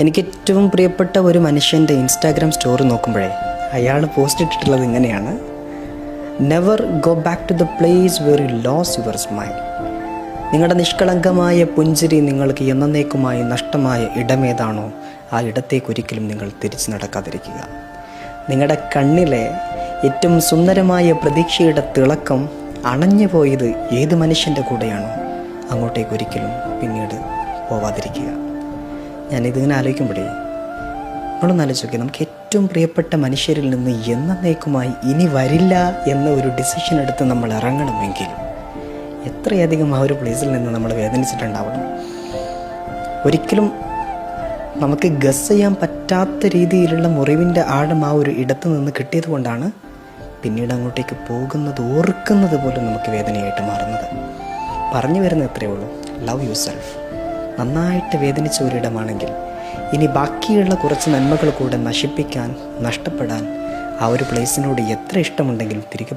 എനിക്ക് ഏറ്റവും പ്രിയപ്പെട്ട ഒരു മനുഷ്യൻ്റെ ഇൻസ്റ്റാഗ്രാം സ്റ്റോറി നോക്കുമ്പോഴേ അയാൾ പോസ്റ്റ് ഇട്ടിട്ടുള്ളത് ഇങ്ങനെയാണ്: never go back to the place where you lose your smile. നിങ്ങളുടെ നിഷ്കളങ്കമായ പുഞ്ചിരി നിങ്ങൾക്ക് എന്നേക്കുമായി നഷ്ടമായ ഇടമേതാണോ ആ ഇടത്തേക്കൊരിക്കലും നിങ്ങൾ തിരിച്ചു നടക്കാതിരിക്കുക. നിങ്ങളുടെ കണ്ണിലെ ഏറ്റവും സുന്ദരമായ പ്രതീക്ഷയുടെ തിളക്കം അണഞ്ഞു പോയത് ഏത് മനുഷ്യൻ്റെ കൂടെയാണോ അങ്ങോട്ടേക്കൊരിക്കലും പിന്നീട് പോവാതിരിക്കുക. ഞാനിതിങ്ങനെ ആലോചിക്കുമ്പോഴേ നമ്മളൊന്ന് ആലോചിക്കുക, നമുക്ക് ഏറ്റവും പ്രിയപ്പെട്ട മനുഷ്യരിൽ നിന്ന് എന്നേക്കുമായി ഇനി വരില്ല എന്ന ഒരു ഡിസിഷൻ എടുത്ത് നമ്മൾ ഇറങ്ങണമെങ്കിൽ എത്രയധികം ആ ഒരു പ്ലേസിൽ നിന്ന് നമ്മൾ വേദനിച്ചിട്ടുണ്ടാവണം. ഒരിക്കലും നമുക്ക് ഗസ് ചെയ്യാൻ പറ്റാത്ത രീതിയിലുള്ള മുറിവിൻ്റെ ആഴം ആ ഒരു ഇടത്ത് നിന്ന് കിട്ടിയത് കൊണ്ടാണ് പിന്നീട് അങ്ങോട്ടേക്ക് പോകുന്നത് ഓർക്കുന്നത് പോലും നമുക്ക് വേദനയായിട്ട് മാറുന്നത്. പറഞ്ഞു വരുന്നത് എത്രയേ ഉള്ളൂ, ലവ് യു സെൽഫ്. നന്നായിട്ട് വേദനിച്ച ഒരിടമാണെങ്കിൽ ഇനി ബാക്കിയുള്ള കുറച്ച് നന്മകൾ കൂടെ നശിപ്പിക്കാൻ, നഷ്ടപ്പെടാൻ ആ ഒരു പ്ലേസിനോട് എത്ര ഇഷ്ടമുണ്ടെങ്കിലും തിരികെ